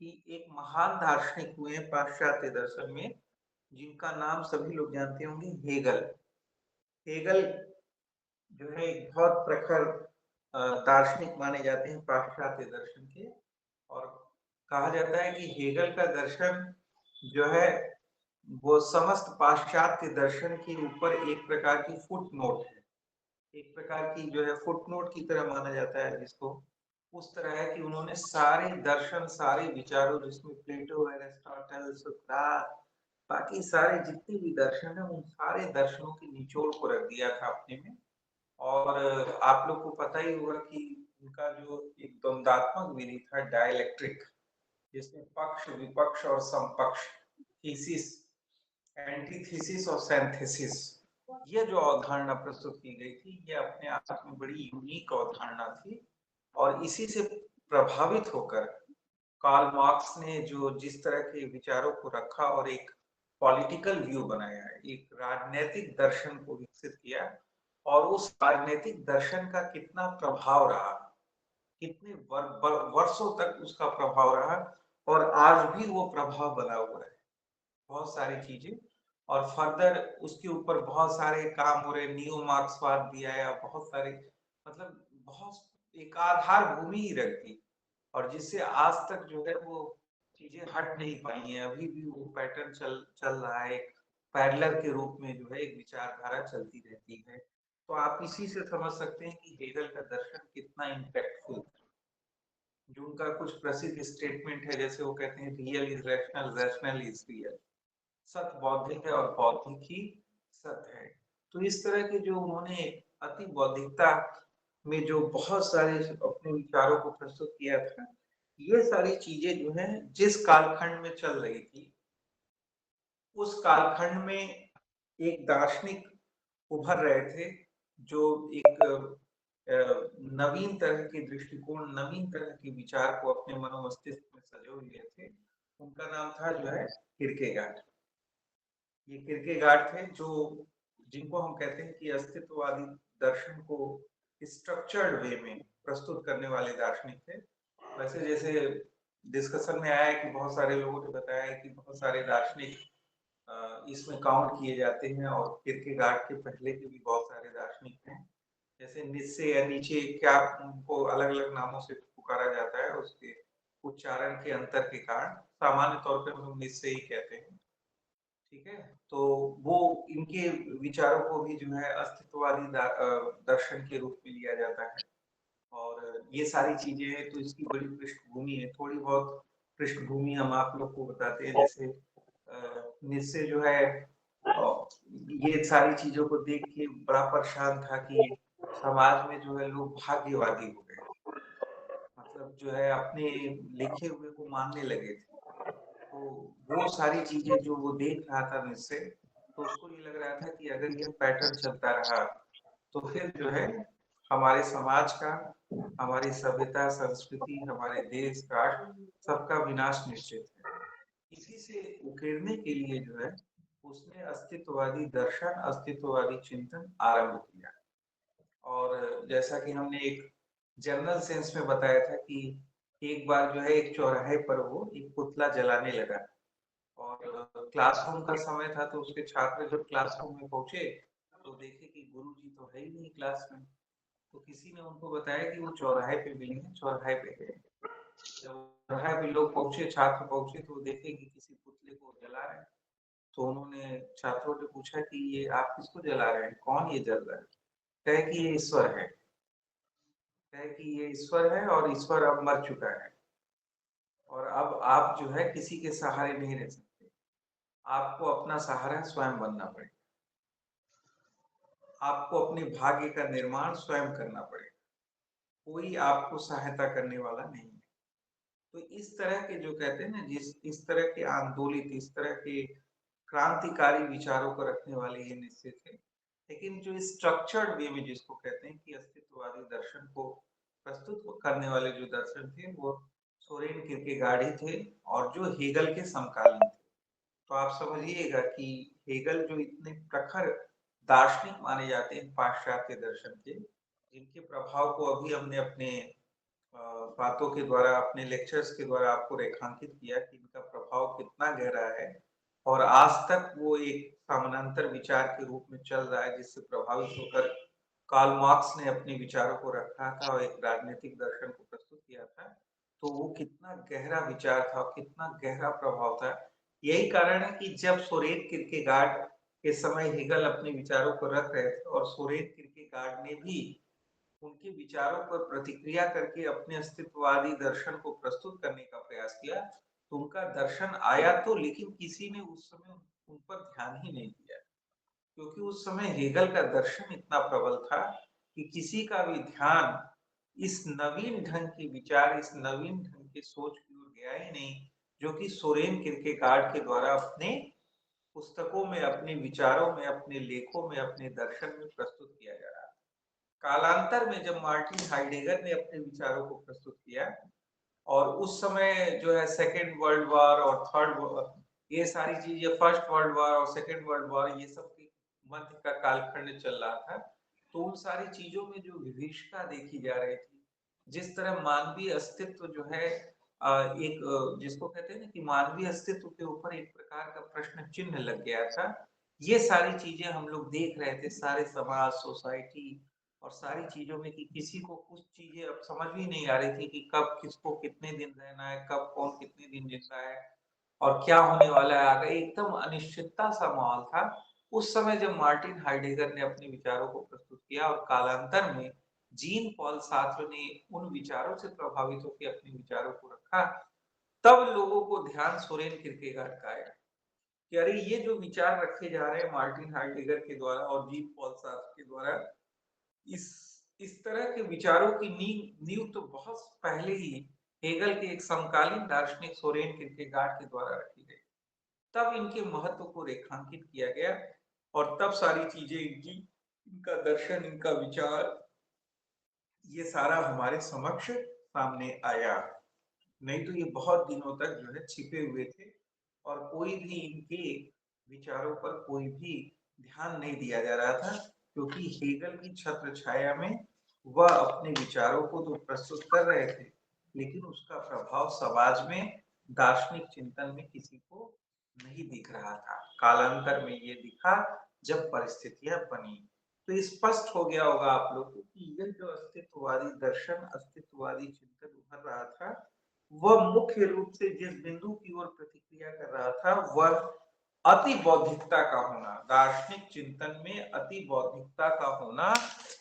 कि एक महान दार्शनिक हुए पाश्चात्य दर्शन में, जिनका नाम सभी लोग जानते होंगे, हेगल। हेगल जो है एक बहुत प्रखर दार्शनिक माने जाते हैं पाश्चात्य दर्शन के। और कहा जाता है कि हेगल का दर्शन जो है वो समस्त पाश्चात्य दर्शन के ऊपर एक प्रकार की फुटनोट है। एक प्रकार की जो है फुटनोट की तरह माना जाता है जिसको। उस तरह है कि उन्होंने सारे दर्शन, सारे विचारों, जिसमें प्लेटो, एरिस्टोटल, सुकरात, बाकी सारे जितने भी दर्शन है, उन सारे दर्शनों की निचोड़ को रख दिया था अपने में। और आप लोग को पता ही होगा कि उनका जो एक द्वंदात्मक विधि था, डायलैक्ट्रिक, जिसमें पक्ष, विपक्ष और समपक्ष, थीसिस, एंटीथीसिस और सिंथेसिस, ये जो अवधारणा प्रस्तुत की गई थी, ये अपने आप में बड़ी यूनिक अवधारणा थी। और इसी से प्रभावित होकर कार्ल मार्क्स ने जो जिस तरह के विचारों को रखा और एक पॉलिटिकल व्यू बनाया, एक राजनीतिक दर्शन को विकसित किया। और उस राजनीतिक दर्शन का कितना प्रभाव रहा, कितने वर्षों तक उसका प्रभाव रहा, और आज भी वो प्रभाव बना हुआ है, बहुत सारी चीजें। और फर्दर उसके ऊपर बहुत सारे काम हो रहे, नियो मार्क्सवाद भी आया, बहुत सारे, मतलब बहुत एक आधार भूमि ही रख दी। और जिससे आज तक जो है वो चीजें हट नहीं पाई हैं, अभी भी वो पैटर्न चल चल रहा है, एक पैरेलल के रूप में जो है एक विचारधारा चलती रहती है। तो आप इसी से समझ सकते हैं कि हेगल का दर्शन कितना इम्पैक्टफुल था। जो उनका कुछ प्रसिद्ध स्टेटमेंट है, जैसे वो कहते हैं, real is rational, rational is real. सत्य बौद्धिक है और बौद्धिक ही सत्य है। तो इस तरह के जो उन्होंने अति बौद्धिकता में जो बहुत सारे अपने विचारों को प्रस्तुत किया था, ये सारी चीजें जो है जिस कालखंड में चल रही थी, उस कालखंड में एक दार्शनिक उभर रहे थे, जो एक नवीन तरह के दृष्टिकोण, नवीन तरह के विचार को अपने मनोमस्तिष्क में सजो लिए थे। उनका नाम था जो है किरकेगार्ड। ये किरकेगार्ड थे, जो जिनको हम कहते हैं कि अस्तित्ववादी दर्शन को स्ट्रक्चर्ड वे में प्रस्तुत करने वाले दार्शनिक थे। वैसे जैसे डिस्कशन में आया है कि बहुत सारे लोगों ने बताया है कि बहुत सारे दार्शनिक इसमें काउंट किए जाते हैं, और किरकेगार्ड के पहले के भी बहुत सारे दार्शनिक हैं। जैसे निस्से या नीचे, क्या उनको अलग अलग नामों से पुकारा जाता है, उसके उच्चारण के अंतर के कारण सामान्य तौर पर हम लोग निस्से ही कहते हैं। ठीक है। तो वो इनके विचारों को भी जो है अस्तित्ववादी दर्शन के रूप में लिया जाता है। और ये सारी चीजें हैं, तो इसकी बड़ी पृष्ठभूमि है। थोड़ी बहुत पृष्ठभूमि हम आप लोग को बताते हैं। जैसे निश्चय जो है ये सारी चीजों को देख के बड़ा परेशान था कि समाज में जो है लोग भाग्यवादी हो गए, मतलब जो है अपने लिखे हुए को मानने लगे थे। तो वो सारी चीजें जो वो देख रहा था निश्चय, तो उसको ये लग रहा था कि अगर ये पैटर्न चलता रहा, तो फिर जो है हमारे समाज का, हमारी सभ्यता, संस्कृति, हमारे देश, राष्ट्र, सबका विनाश निश्चित है। इसी से उकेरने के लिए जो है उसने अस्तित्ववादी दर्शन, अस्तित्ववादी चिंतन आरंभ किया। और जैसा कि हमने एक जनरल सेंस में बताया था कि एक बार जो है एक चौराहे पर वो एक पुतला जलाने लगा, और क्लासरूम का समय था, तो उसके छात्र जब क्लासरूम में पहुंचे तो देखे कि गुरुजी तो है ही नहीं क्लास में। तो किसी ने उनको बताया कि वो चौराहे पे मिलेंगे, चौराहे पे गए। जब चौराहे पे लोग पहुंचे, छात्र पहुंचे, तो देखे कि किसी पुतले को जला रहे हैं। तो उन्होंने छात्रों से पूछा कि ये आप किसको जला रहे हैं, कौन ये जल रहा है? कहे कि ये ईश्वर है। कहे कि ये ईश्वर है, और ईश्वर अब मर चुका है, और अब आप जो है किसी के सहारे नहीं रह सकते, आपको अपना सहारा स्वयं बनना पड़ेगा, आपको अपने भाग्य का निर्माण स्वयं करना पड़ेगा, कोई आपको सहायता करने वाला नहीं है। तो इस तरह के जो कहते हैं ना, जिस इस तरह के आंदोलित, इस तरह के क्रांतिकारी विचारों को रखने वाले ये निश्चित थे। लेकिन जो स्ट्रक्चर्ड वे में, जिसको कहते हैं कि अस्तित्ववादी दर्शन को प्रस्तुत करने वाले जो दर्शन थे, वो सोरेन किरकेगार्ड ही थे, और जो हेगल के समकालीन थे। तो आप समझिएगा कि हेगल जो इतने प्रखर दार्शनिक माने जाते हैं पाश्चात्य दर्शन के, जिनके प्रभाव को अभी हमने अपने बातों के द्वारा, अपने लेक्चर्स के द्वारा आपको रेखांकित किया कि इनका प्रभाव कितना गहरा है और आज तक वो एक समानांतर विचार के रूप में चल रहा है, जिससे प्रभावित होकर कार्ल मार्क्स ने अपने विचारों को रखा था और एक राजनीतिक दर्शन को प्रस्तुत किया था। तो वो कितना गहरा विचार था और कितना गहरा प्रभाव था। यही कारण है कि जब सोरेन किरकेगार्ड के समय हेगल अपने विचारों को रख रहे थे और सोरेन किरकेगार्ड ने भी उनके विचारों पर प्रतिक्रिया करके अपने अस्तित्ववादी दर्शन को प्रस्तुत करने का प्रयास किया, तो उनका दर्शन आया तो, लेकिन किसी ने उस समय उन पर ध्यान ही नहीं दिया, क्योंकि उस समय हेगल का दर्शन इतना प्रबल था कि किसी का भी ध्यान इस नवीन ढंग के विचार, इस नवीन ढंग की सोच की ओर गया ही नहीं, जो कि सोरेन किरकेगार्ड के द्वारा अपने पुस्तकों में, अपने विचारों में, अपने लेखों में, अपने दर्शन में प्रस्तुत किया जा रहा है। कालांतर में जब मार्टिन हाइडेगर ने अपने विचारों को प्रस्तुत किया और उस समय जो है सेकेंड वर्ल्ड वॉर और ये सारी चीजें, फर्स्ट वर्ल्ड वॉर और सेकेंड वर्ल्ड वॉर, ये सब के मध्य का कालखंड चल रहा था, तो उन सारी चीजों में जो विभीषिका देखी जा रही थी, जिस तरह मानवीय अस्तित्व जो है एक जिसको कहते हैं ना कि मानवीय अस्तित्व के ऊपर एक प्रकार का प्रश्न चिन्ह लग गया था, ये सारी चीजें हम लोग देख रहे थे, सारे समाज, सोसाइटी और सारी चीजों में, कि किसी को कुछ चीजें अब समझ भी नहीं आ रही थी कि कब किसको कितने दिन रहना है, कब कौन कितने दिन जिंदा है और क्या होने वाला है आगे, एकदम अनिश्चितता सा माहौल था। उस समय जब मार्टिन हाइडेगर ने अपने विचारों को प्रस्तुत किया और कालांतर में जीन पॉल सार्त्र ने उन विचारों से प्रभावित होकर अपने विचारों को रखा, तब लोगों को ध्यान सोरेन किरकेगार्ड का आया कि अरे ये जो विचार रखे जा रहे हैं मार्टिन हाइडेगर के द्वारा और जीन पॉल सार्त्र के द्वारा, इस इस तरह के विचारों की नींव नींव तो बहुत पहले ही हेगल के एक समकालीन दार्शनिक सोरेन किरकेगार्ड के द्वारा रखी गई। तब इनके महत्व को रेखांकित किया गया और तब सारी चीजें इनकी, इनका दर्शन, इनका विचार, ये सारा हमारे समक्ष सामने आया। नहीं तो ये बहुत दिनों तक जो है छिपे हुए थे और कोई भी इनके विचारों पर कोई भी ध्यान नहीं दिया जा रहा था, क्योंकि हेगल की छत्र छाया में वह अपने विचारों को तो प्रस्तुत कर रहे थे, लेकिन उसका प्रभाव समाज में, दार्शनिक चिंतन में किसी को नहीं दिख रहा था। कालांतर में ये दिखा जब परिस्थितियां बनी, तो स्पष्ट हो गया होगा आप लोगों को कि यह जो अस्तित्ववादी दर्शन, अस्तित्ववादी चिंतन उभर रहा था, वह मुख्य रूप से जिस बिंदु की ओर प्रतिक्रिया कर रहा था, वह अति बौद्धिकता का होना, दार्शनिक चिंतन में अति बौद्धिकता का होना।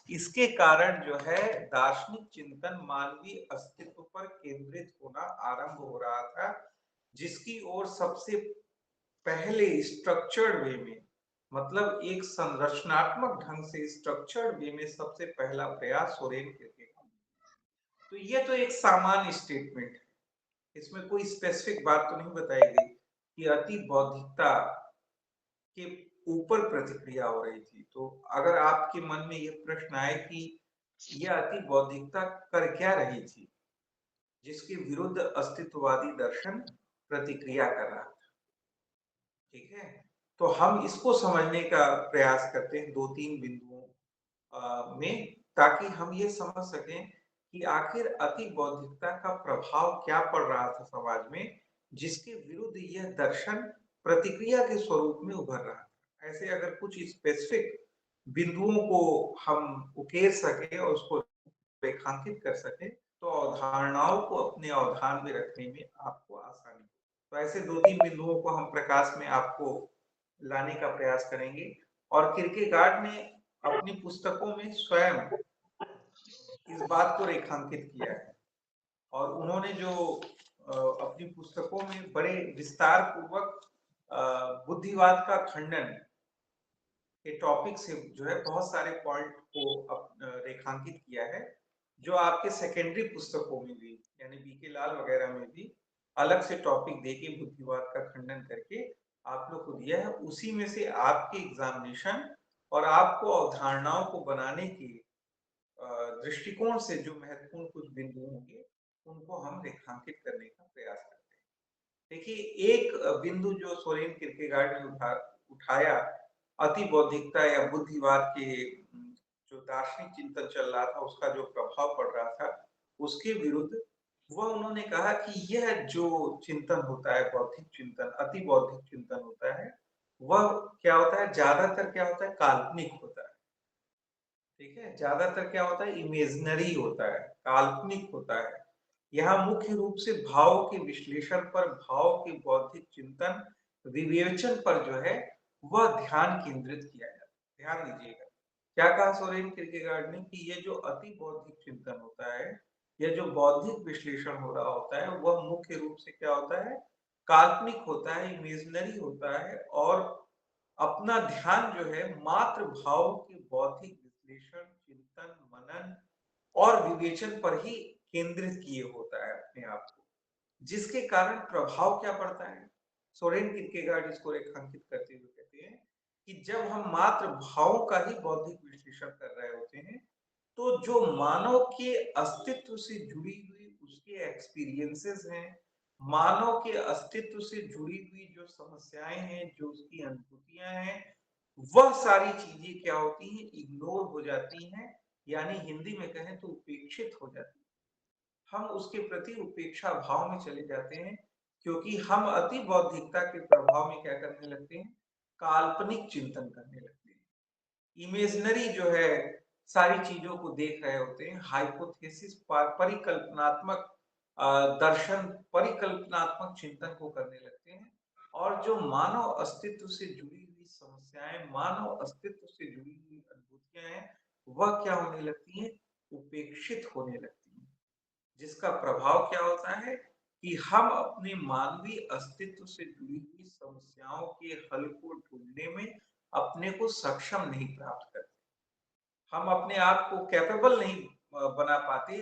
इसके कारण जो है दार्शनिक चिंतन मानवीय अस्तित्व पर केंद्रित होना आरंभ हो रहा था, जिसकी ओर सबसे पहले स्ट्रक्चर्ड वे में, मतलब एक संरचनात्मक ढंग से स्ट्रक्चर्ड वे में सबसे पहला प्रयास सोरेन किरकेगार्ड। तो ये तो एक सामान्य स्टेटमेंट है, इसमें कोई स्पेसिफिक बात तो नहीं बताई गई कि अति बौद्धिकता के ऊपर प्रतिक्रिया हो रही थी। तो अगर आपके मन में यह प्रश्न आए कि यह अति बौद्धिकता कर क्या रही थी, जिसके विरुद्ध अस्तित्ववादी दर्शन प्रतिक्रिया कर रहा था, ठीक है, तो हम इसको समझने का प्रयास करते हैं दो तीन बिंदुओं में, ताकि हम ये समझ सकें कि आखिर अति बौद्धिकता का प्रभाव क्या पड़ रहा था समाज में, जिसके विरुद्ध यह दर्शन प्रतिक्रिया के स्वरूप में उभर रहा था। ऐसे अगर कुछ स्पेसिफिक बिंदुओं को हम उकेर सके और उसको रेखांकित कर सके, तो अवधारणाओं को अपने अवधान में रखने में आपको आसानी हो। तो ऐसे दो तीन बिंदुओं को हम प्रकाश में आपको लाने का प्रयास करेंगे। और किरकेगार्ड ने अपनी पुस्तकों में स्वयं इस बात को रेखांकित किया है और उन्होंने जो अपनी पुस्तकों में बड़े विस्तार पूर्वक बुद्धिवाद का खंडन के टॉपिक से जो है बहुत सारे पॉइंट को रेखांकित किया है, जो आपके सेकेंडरी पुस्तकों में भी, यानी बीके लाल वगैरह में भी अलग से टॉपिक देके बुद्धिवाद का खंडन करके आप लोग को दिया है। उसी में से आपके एग्जामिनेशन और आपको अवधारणाओं को बनाने के दृष्टिकोण से जो महत्वपूर्ण कुछ बिंदु होंगे, उनको हम रेखांकित करने का प्रयास करते हैं। देखिए, एक बिंदु जो सोरेन किरकेगार्ड ने उठाया, अति बौद्धिकता या बुद्धिवाद के जो दार्शनिक चिंतन चल रहा था, उसका जो प्रभाव पड़ रहा था, उसके विरुद्ध वह उन्होंने कहा कि यह जो चिंतन होता है, बौद्धिक चिंतन, अति बौद्धिक चिंतन होता है, वह क्या होता है, ज्यादातर क्या होता है, काल्पनिक होता है। ठीक है, ज्यादातर क्या होता है, इमेजिनरी होता है, काल्पनिक होता है। यहाँ मुख्य रूप से भाव के विश्लेषण पर, भाव के बौद्धिक चिंतन, विवेचन पर जो है वह ध्यान केंद्रित किया जाता है। ध्यान दीजिएगा, क्या कहा सोरेन किरकेगार्ड ने कि ये जो अति बौद्धिक चिंतन होता है, यह जो बौद्धिक विश्लेषण हो रहा होता है, वह मुख्य रूप से क्या होता है, काल्पनिक होता है, इमेजिनरी होता है, और अपना ध्यान जो है मात्र भाव के बौद्धिक विश्लेषण, चिंतन, मनन और विवेचन पर ही केंद्रित किए होता है अपने आप को, जिसके कारण प्रभाव क्या पड़ता है। सोरेन किरकेगार्ड इसको रेखांकित करते हुए कहते हैं कि जब हम मात्र भावों का ही बौद्धिक विश्लेषण कर रहे होते हैं, तो जो मानव के अस्तित्व से जुड़ी हुई उसके एक्सपीरियंसेस हैं, मानव के अस्तित्व से जुड़ी हुई जो समस्याएं हैं, जो उसकी अनुभूतियां हैं, वह सारी चीजें क्या होती हैं, इग्नोर हो जाती हैं, यानी हिंदी में कहें तो उपेक्षित हो जाती हैं। हम उसके प्रति उपेक्षा भाव में चले जाते हैं, क्योंकि हम अति बौद्धिकता के प्रभाव में क्या करने लगते हैं, काल्पनिक चिंतन करने लगते हैं, इमेजिनरी जो है सारी चीजों को देख रहे होते हैं, हाइपोथेसिस परिकल्पनात्मक दर्शन, परिकल्पनात्मक चिंतन को करने लगते हैं, और जो मानव अस्तित्व से जुड़ी हुई समस्याएं, मानव अस्तित्व से जुड़ी हुई अनुभूतियां हैं, वह क्या होने लगती हैं, उपेक्षित होने लगती हैं, जिसका प्रभाव क्या होता है कि हम अपने मानवीय अस्तित्व से जुड़ी हुई समस्याओं के हल को ढूंढने में अपने को सक्षम नहीं प्राप्त करते। हम अपने आप को कैपेबल नहीं बना पाते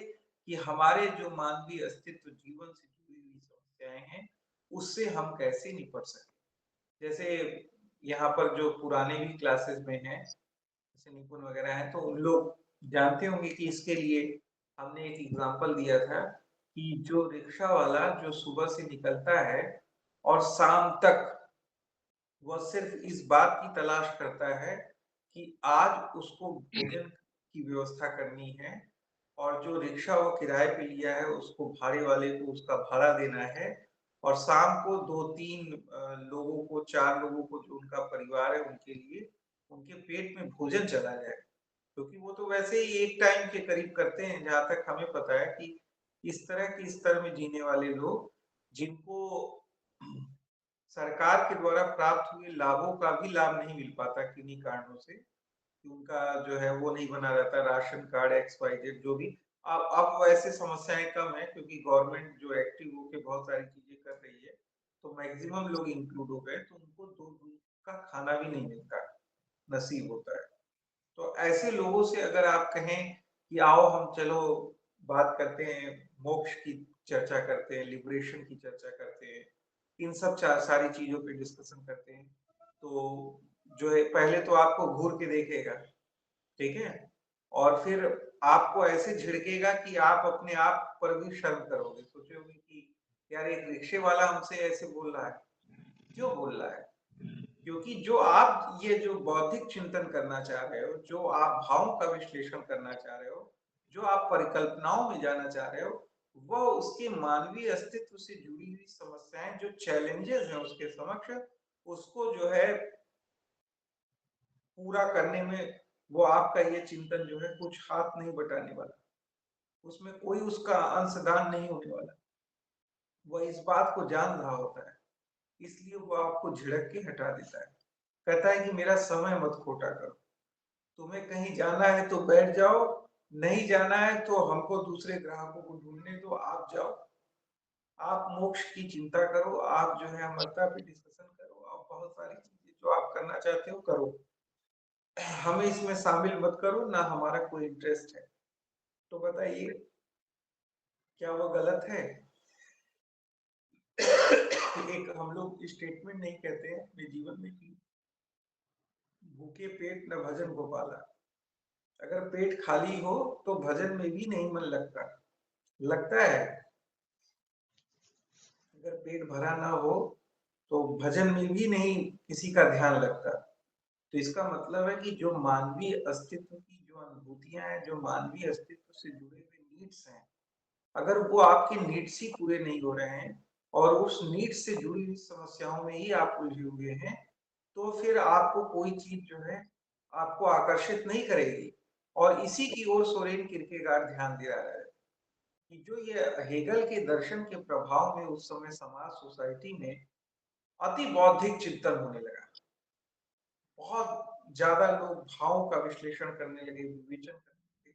कि हमारे जो मानवीय अस्तित्व, जीवन से जुड़ी हुई समस्याएं हैं, उससे हम कैसे निपट सके। जैसे यहाँ पर जो पुराने भी क्लासेस में हैं, जैसे निपुण वगैरह हैं, तो उन लोग जानते होंगे कि इसके लिए हमने एक एग्जाम्पल दिया था कि जो रिक्शा वाला जो सुबह से निकलता है और शाम तक वह सिर्फ इस बात की तलाश करता है कि आज उसको भोजन की व्यवस्था करनी है, और जो रिक्शा वो किराए पे लिया है उसको भाड़े वाले को उसका भाड़ा देना है, और शाम को 2-3 लोगों को, 4 लोगों को जो उनका परिवार है उनके लिए उनके पेट में भोजन चला जाए। क्योंकि वो तो वैसे ही एक टाइम के करीब करते हैं, जहाँ तक हमें पता है कि इस तरह के स्तर में जीने वाले लोग, जिनको सरकार के द्वारा प्राप्त हुए लाभों का भी लाभ नहीं मिल पाता किन्हीं कारणों से, कि उनका जो है वो नहीं बना रहता, ration card X Y Z जो भी। अब वैसे समस्याएं कम है, क्योंकि गवर्नमेंट जो एक्टिव होके बहुत सारी चीजें कर रही है, तो मैक्सिमम लोग इंक्लूड हो गए, तो उनको 2 दिन का खाना भी नहीं मिलता, नसीब होता है। तो ऐसे लोगों से अगर आप कहें कि आओ हम चलो बात करते हैं, मोक्ष की चर्चा करते हैं, लिबरेशन की चर्चा करते हैं, इन सब सारी चीजों पे डिस्कशन करते हैं, तो जो है पहले तो आपको घूर के देखेगा, ठीक है, और फिर आपको ऐसे झिड़केगा कि आप अपने आप पर भी शर्म करोगे, सोचोगे कि यार एक रिक्शे वाला हमसे ऐसे बोल रहा है, क्यों बोल रहा है। क्योंकि जो आप ये जो बौद्धिक चिंतन करना चाह रहे हो, जो आप भावों का विश्लेषण करना चाह रहे हो, जो आप परिकल्पनाओं में जाना चाह रहे हो, वह उसके मानवीय अस्तित्व से जुड़ी हुई समस्याएं, जो चैलेंजेस हैं उसके समक्ष, उसको जो है पूरा करने में वो आपका ये चिंतन जो है कुछ हाथ नहीं बटाने वाला, उसमें कोई उसका अंशदान नहीं होने वाला। वह इस बात को जान रहा होता है, इसलिए वो आपको झिड़क के हटा देता है, कहता है कि मेरा समय मत खोटा करो, तुम्हें कहीं जाना है तो बैठ जाओ, नहीं जाना है तो हमको दूसरे ग्राहकों को ढूंढने दो, आप जाओ, आप मोक्ष की चिंता करो, आप जो है अमरता पे डिस्कशन करो, आप बहुत सारी चीजें जो आप करना चाहते हो करो, हमें इसमें शामिल मत करो, ना हमारा कोई इंटरेस्ट है। तो बताइए, क्या वो गलत है। एक हम लोग स्टेटमेंट नहीं कहते हैं अपने जीवन में कि भूखे पेट न भजन गोपाला। अगर पेट खाली हो तो भजन में भी नहीं मन लगता, लगता है। अगर पेट भरा ना हो तो भजन में भी नहीं किसी का ध्यान लगता। तो इसका मतलब है कि जो मानवीय अस्तित्व की जो अनुभूतियां हैं, जो मानवीय अस्तित्व से जुड़े हुए नीड्स हैं, अगर वो आपके नीड्स ही पूरे नहीं हो रहे हैं और उस नीड्स से जुड़ी हुई समस्याओं में ही आप उलझे हुए हैं, तो फिर आपको कोई चीज जो है आपको आकर्षित नहीं करेगी। और इसी की ओर सोरेन किरकेगार्ड ध्यान दे रहा है कि जो ये हेगल के दर्शन के प्रभाव में उस समय समाज सोसाइटी में अति बौद्धिक चिंतन होने लगा। बहुत ज्यादा लोग भावों का विश्लेषण करने लगे, विवेचन करने लगे।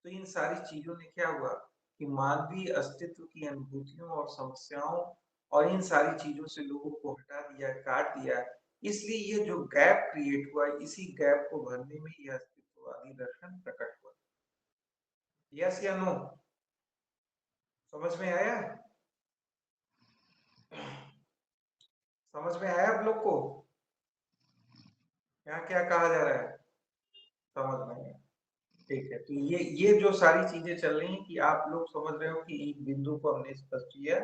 तो इन सारी चीजों ने क्या हुआ कि मानवीय अस्तित्व की अनुभूतियों और समस्याओं और इन सारी चीजों से लोगों को हटा दिया, काट दिया। इसलिए ये जो गैप क्रिएट हुआ, इसी गैप को भरने में यह अस्तित्ववादी दर्शन प्रकट हुआ। यस या नो? समझ में आया? समझ में आया आप लोग को? यहाँ क्या कहा जा रहा है? समझ में आया? ठीक है। तो ये जो सारी चीजें चल रही हैं कि आप लोग समझ रहे हो कि एक बिंदु को हमने स्पष्ट किया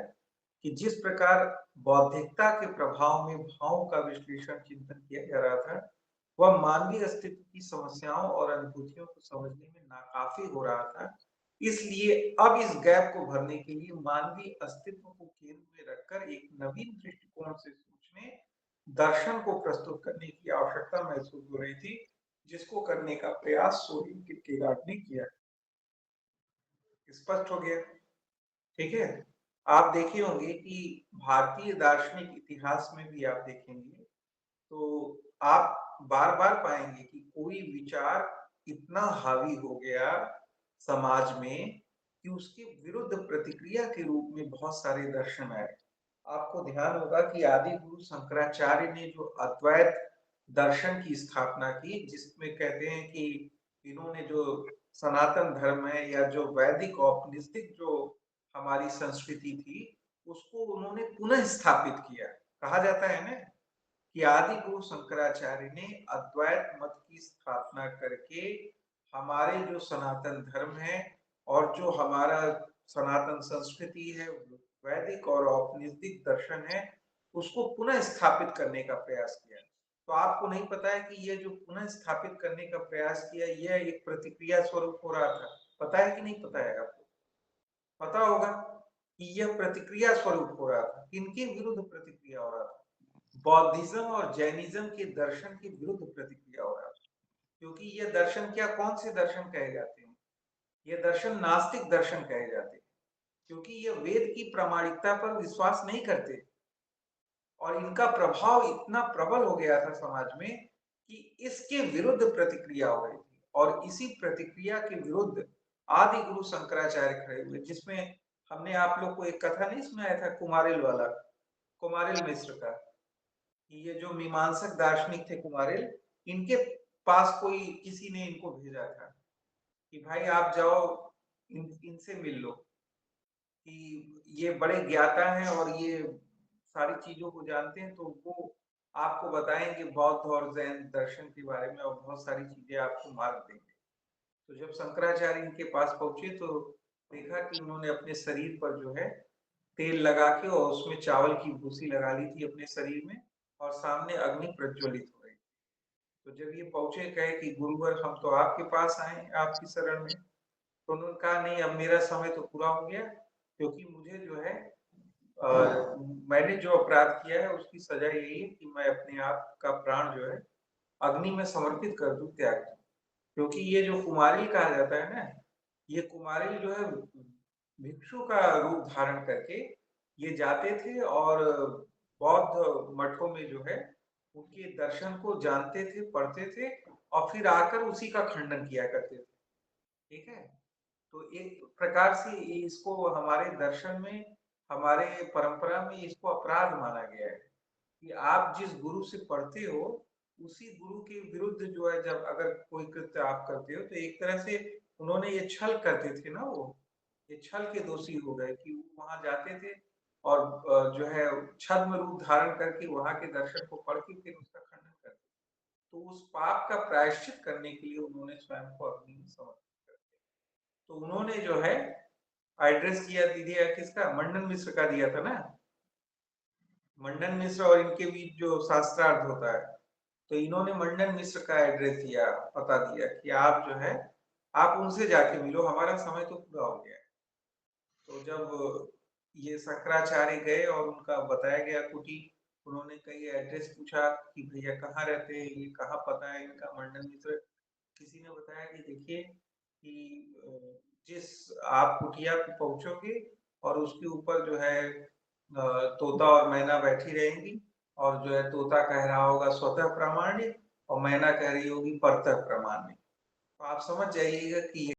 कि जिस प्रकार बौद्धिकता के प्रभाव में भावों का विश्लेषण चिंतन किया जा रहा था, वह मानवीय अस्तित्व की समस्याओं और अनुभूतियों को समझने में नाकाफी हो रहा था। इसलिए अब इस गैप को भरने के लिए मानवीय अस्तित्व को केंद्र में रखकर एक नवीन दृष्टिकोण से सोचने, दर्शन को प्रस्तुत करने की आवश्यकता महसूस हो रही थी, जिसको करने का प्रयास सोरेन किरकेगार्ड ने किया। स्पष्ट हो गया? ठीक है। आप देखे होंगे कि भारतीय दार्शनिक इतिहास में भी आप देखेंगे तो आप बार बार पाएंगे कि कोई विचार इतना हावी हो गया समाज में कि उसके विरुद्ध प्रतिक्रिया के रूप में बहुत सारे दर्शन आए। आपको ध्यान होगा कि आदि गुरु शंकराचार्य ने जो अद्वैत दर्शन की स्थापना की, जिसमें कहते हैं कि इन्होंने जो सनातन धर्म है या जो वैदिक औपनिषदिक जो हमारी संस्कृति थी, उसको उन्होंने पुनः स्थापित किया। कहा जाता है ना कि आदि गुरु शंकराचार्य ने अद्वैत मत की स्थापना करके हमारे जो सनातन धर्म है और जो हमारा सनातन संस्कृति है, वैदिक और औपनिषदिक दर्शन है, उसको पुनः स्थापित करने का प्रयास किया। तो आपको नहीं पता है कि ये जो पुनः स्थापित करने का प्रयास किया, यह एक प्रतिक्रिया स्वरूप हो रहा था। पता है कि नहीं पता है आपको? पता होगा कि यह प्रतिक्रिया स्वरूप हो रहा था। किनके विरुद्ध प्रतिक्रिया हो रहा था? बौद्धिज्म और जैनिज्म के दर्शन के विरुद्ध प्रतिक्रिया हो रहा था। क्योंकि ये दर्शन क्या, कौन से दर्शन कहे जाते हैं? ये दर्शन नास्तिक दर्शन कहे जाते हैं, क्योंकि ये वेद की प्रामाणिकता पर विश्वास नहीं करते और इनका प्रभाव इतना प्रबल हो गया था समाज में कि इसके विरुद्ध प्रतिक्रिया हो रही थी। और इसी प्रतिक्रिया के विरुद्ध आदि गुरु शंकराचार्य खड़े हुए, जिसमें हमने आप लोग को एक कथा नहीं सुनाया था, कुमारिल वाला, कुमारिल मिश्र का। ये जो मीमांसक दार्शनिक थे कुमारिल, इनके पास कोई किसी ने इनको भेजा था कि भाई आप जाओ इनसे मिल लो, कि ये बड़े ज्ञाता हैं और ये सारी चीजों को जानते हैं, तो वो आपको बताएंगे बौद्ध और जैन दर्शन के बारे में और बहुत सारी चीजें आपको मार्ग देंगे। तो जब शंकराचार्य इनके पास पहुंचे तो देखा कि उन्होंने अपने शरीर पर जो है तेल लगा के और उसमें चावल की भूसी लगा ली थी अपने शरीर में और सामने अग्नि प्रज्वलित हो रही। तो जब ये पहुंचे, कहे कि गुरुवर हम तो आपके पास आए आपकी शरण में, तो उन्होंने कहा नहीं, अब मेरा समय तो पूरा हो गया, क्योंकि मुझे जो है मैंने जो अपराध किया है उसकी सजा यही है कि मैं अपने आप का प्राण जो है अग्नि में समर्पित कर दूं, त्याग दूं। क्योंकि ये जो कुमारिल कहा जाता है ना, ये कुमारिल जो है भिक्षु का रूप धारण करके ये जाते थे और बौद्ध मठों में जो है उनके दर्शन को जानते थे, पढ़ते थे और फिर आकर उसी का खंडन किया करते थे। ठीक है। तो एक प्रकार से इसको हमारे दर्शन में, हमारे परंपरा में इसको अपराध माना गया है कि आप जिस गुरु से पढ़ते हो उसी गुरु के विरुद्ध जो है जब अगर कोई कृत्य आप करते हो, तो एक तरह से उन्होंने ये छल करते थे ना, वो ये छल के दोषी हो गए कि वो वहां जाते थे और जो है छद्म रूप धारण करके वहां के दर्शन को पढ़ के फिर उसका खंडन करते। तो उस पाप का प्रायश्चित करने के लिए उन्होंने स्वयं को अग्नि में समर्पित कर दिया। तो उन्होंने जो है एड्रेस किया, दिया किसका? मंडन मिश्र का दिया था ना। मंडन मिश्र और इनके बीच जो शास्त्रार्थ होता है, तो इन्होंने मंडन मिश्र का एड्रेस दिया, पता दिया कि आप जो है आप उनसे जाके मिलो, हमारा समय तो पूरा हो गया है। तो जब ये शंकराचार्य गए और उनका बताया गया कुटी, उन्होंने कई एड्रेस पूछा कि भैया कहाँ रहते हैं, ये कहाँ पता है इनका। मंडन मिश्र किसी ने बताया कि देखिए कि जिस आप कुटिया पे पहुंचोगे और उसके ऊपर जो है तोता और मैना बैठी रहेंगी, और जो है तोता कह रहा होगा स्वतः प्रामाण्य और मैना कह रही होगी परतः प्रामाण्य। तो आप समझ जाइएगा कि